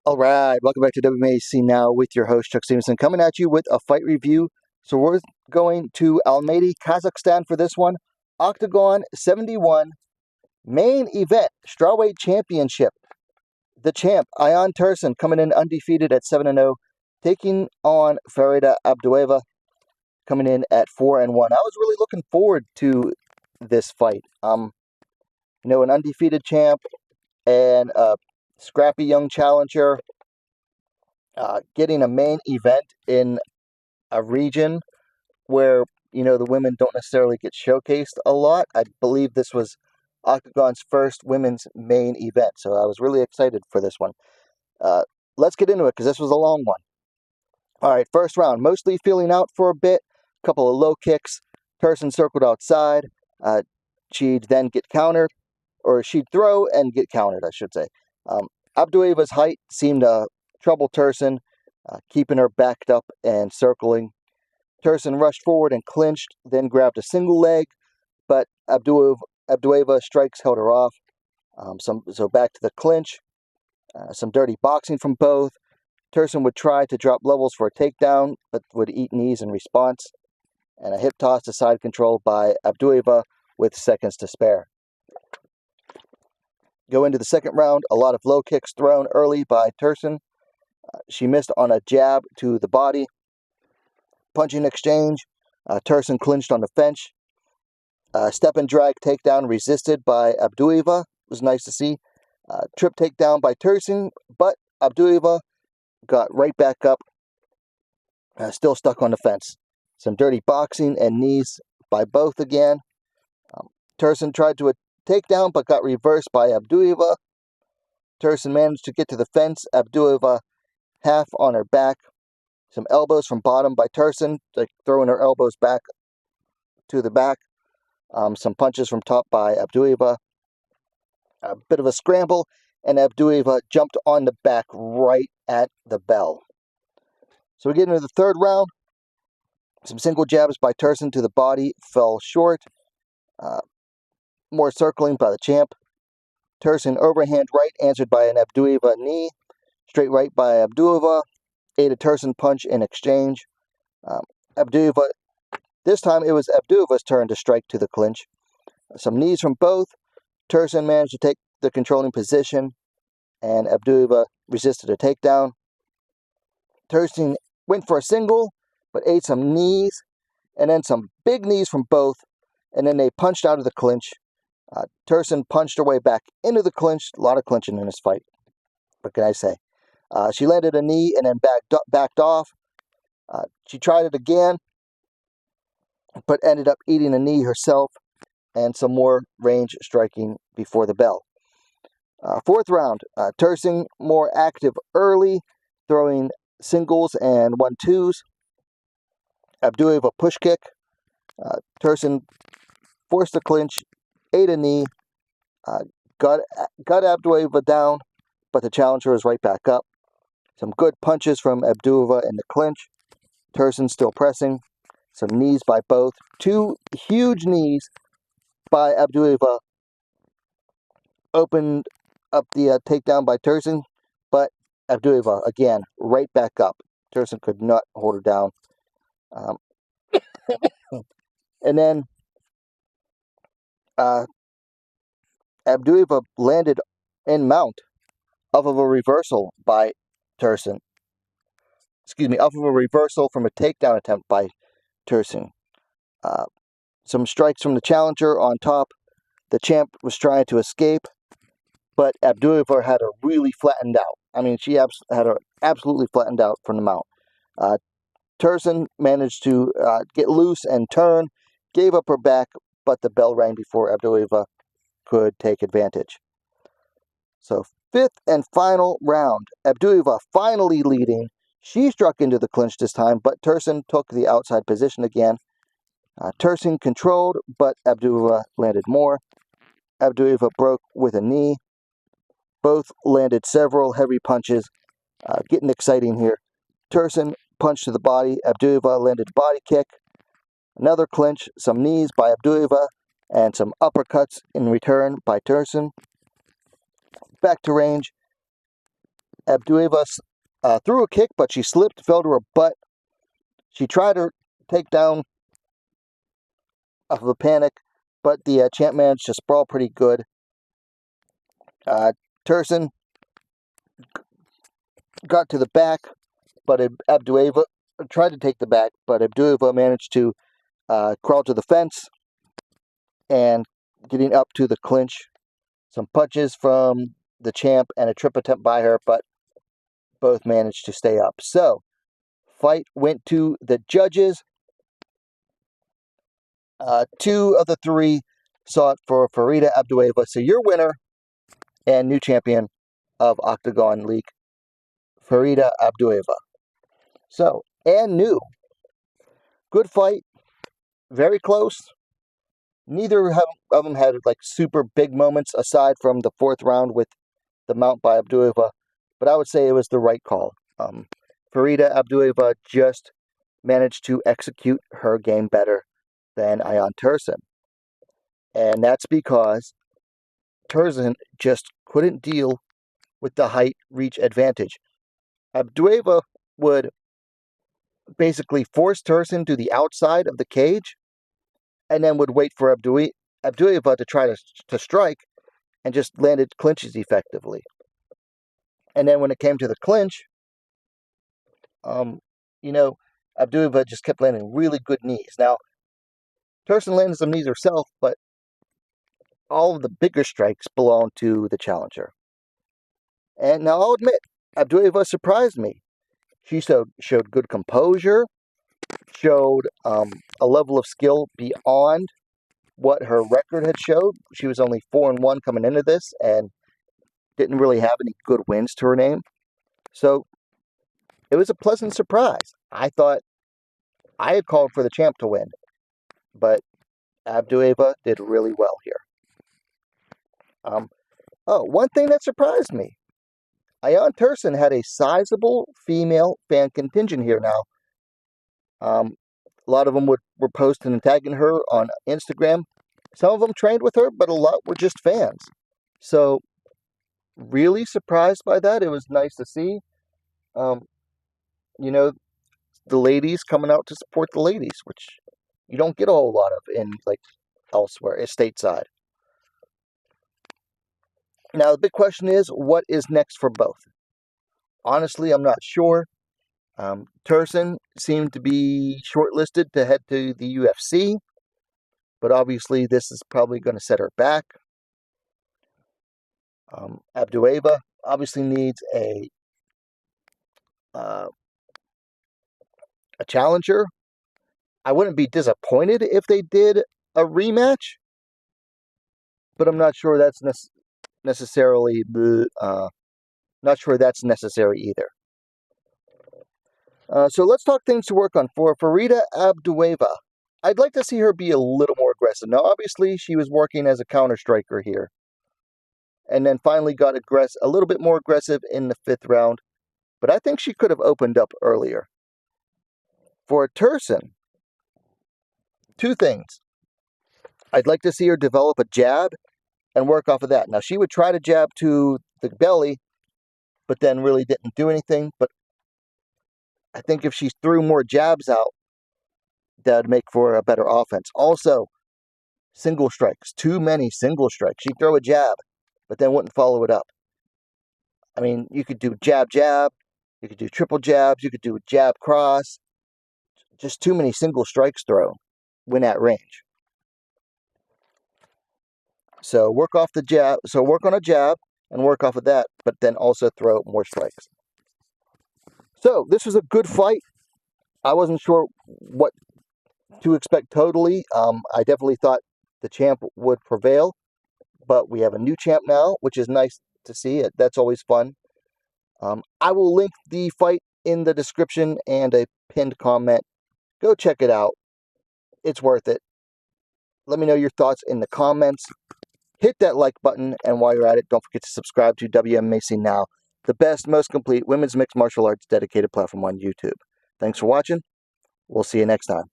All right, welcome back to WMAC Now with your host, Chuck Stevenson, coming at you with a fight review. So we're going to Almaty, Kazakhstan for this one. Octagon 71, main event, Strawweight Championship. The champ, Ayan Tursyn, coming in undefeated at 7-0, taking on Farida Abdueva, coming in at 4-1. I was really looking forward to this fight. An undefeated champ and a scrappy young challenger, getting a main event in a region where, the women don't necessarily get showcased a lot. I believe this was Octagon's first women's main event, so I was really excited for this one. Let's get into it, because this was a long one. All right, first round, mostly feeling out for a bit, couple of low kicks. Tursyn circled outside. She'd then get countered, or she'd throw and get countered, I should say. Abdueva's height seemed to trouble Tursyn, keeping her backed up and circling. Tursyn rushed forward and clinched, then grabbed a single leg, but Abdueva strikes held her off. So back to the clinch. Some dirty boxing from both. Tursyn would try to drop levels for a takedown, but would eat knees in response. And a hip toss to side control by Abdueva with seconds to spare. Go into the second round, a lot of low kicks thrown early by Tursyn. She missed on a jab to the body. Punching exchange. Tursyn clinched on the fence. Step and drag takedown resisted by Abdueva. It was nice to see. Trip takedown by Tursyn, but Abdueva got right back up. Still stuck on the fence. Some dirty boxing and knees by both again. Tursyn tried to takedown, but got reversed by Abdueva. Tursyn managed to get to the fence. Abdueva half on her back. Some elbows from bottom by Tursyn, like throwing her elbows back to the back. Some punches from top by Abdueva. A bit of a scramble, and Abdueva jumped on the back right at the bell. So we get into the third round. Some single jabs by Tursyn to the body fell short. More circling by the champ. Tursyn overhand right answered by an Abdueva knee. Straight right by Abdueva. Ate a Tursyn punch in exchange. Abdueva, this time it was Abdueva's turn to strike to the clinch. Some knees from both. Tursyn managed to take the controlling position, and Abdueva resisted a takedown. Tursyn went for a single, but ate some knees, and then some big knees from both, and then they punched out of the clinch. Tursyn punched her way back into the clinch. A lot of clinching in this fight. What can I say? She landed a knee and then backed off. She tried it again, but ended up eating a knee herself, and some more range striking before the bell. Fourth round, Tursyn more active early, throwing singles and 1-2s. Abdueva push kick. Tursyn forced the clinch, ate a knee, got Abdueva down, but the challenger was right back up. Some good punches from Abdueva in the clinch. Tursyn still pressing. Some knees by both. Two huge knees by Abdueva opened up the takedown by Tursyn, but Abdueva, again, right back up. Tursyn could not hold her down. And then Abdueva landed in mount off of a reversal by Tursyn. Off of a reversal from a takedown attempt by Tursyn. Some strikes from the challenger on top. The champ was trying to escape, but Abdueva had her really flattened out. I mean, she had her absolutely flattened out from the mount. Tursyn managed to get loose and turn, gave up her back, but the bell rang before Abdueva could take advantage. So, fifth and final round. Abdueva finally leading. She struck into the clinch this time, but Tursyn took the outside position again. Tursyn controlled, but Abdueva landed more. Abdueva broke with a knee. Both landed several heavy punches. Getting exciting here. Tursyn punched to the body. Abdueva landed a body kick. Another clinch, some knees by Abdueva, and some uppercuts in return by Tursyn. Back to range. Abdueva threw a kick, but she slipped, fell to her butt. She tried her takedown off of a panic, but the champ managed to sprawl pretty good. Tursyn got to the back, but Abdueva tried to take the back, but Abdueva managed to crawl to the fence and getting up to the clinch. Some punches from the champ and a trip attempt by her, but both managed to stay up. So, fight went to the judges. 2 of the 3 saw it for Farida Abdueva. So, your winner and new champion of Octagon League, Farida Abdueva. So, and new. Good fight. Very close. Neither of them had like super big moments aside from the 4th round with the mount by Abdueva, but I would say it was the right call. Farida Abdueva just managed to execute her game better than Ayan Tursyn. And that's because Tursyn just couldn't deal with the height reach advantage. Abdueva would basically force Tursyn to the outside of the cage and then would wait for Abdueva to try to strike and just landed clinches effectively. And then when it came to the clinch, Abdueva just kept landing really good knees. Now, Tursyn landed some knees herself, but all of the bigger strikes belong to the challenger. And now I'll admit, Abdueva surprised me. She showed good composure, showed a level of skill beyond what her record had showed. She was only 4-1 coming into this and didn't really have any good wins to her name. So it was a pleasant surprise. I thought I had called for the champ to win, but Abdueva did really well here. One thing that surprised me. Ayan Tursyn had a sizable female fan contingent here now. A lot of them were posting and tagging her on Instagram. Some of them trained with her, but a lot were just fans. So, really surprised by that. It was nice to see. The ladies coming out to support the ladies, which you don't get a whole lot of in like elsewhere, stateside. Now, the big question is, what is next for both? Honestly, I'm not sure. Tursyn seemed to be shortlisted to head to the UFC, but obviously this is probably going to set her back. Abdueva obviously needs a challenger. I wouldn't be disappointed if they did a rematch, but I'm not sure that's necessarily necessary either. So let's talk things to work on for Farida Abdueva. I'd like to see her be a little more aggressive. Now, obviously, she was working as a counter striker here, and then finally got a little bit more aggressive in the 5th round. But I think she could have opened up earlier. For Tursyn, 2 things. I'd like to see her develop a jab and work off of that. Now, she would try to jab to the belly, but then really didn't do anything. But I think if she threw more jabs out, that would make for a better offense. Also, single strikes. Too many single strikes. She'd throw a jab, but then wouldn't follow it up. I mean, you could do jab, jab. You could do triple jabs. You could do jab, cross. Just too many single strikes thrown when at range. So work off the jab. So work on a jab and work off of that, but then also throw more strikes. So this was a good fight. I wasn't sure what to expect totally. I definitely thought the champ would prevail, but we have a new champ now, which is nice to see. That's always fun. I will link the fight in the description and a pinned comment. Go check it out. It's worth it. Let me know your thoughts in the comments. Hit that like button, and while you're at it, don't forget to subscribe to Wmma Now, the best, most complete women's mixed martial arts dedicated platform on YouTube. Thanks for watching. We'll see you next time.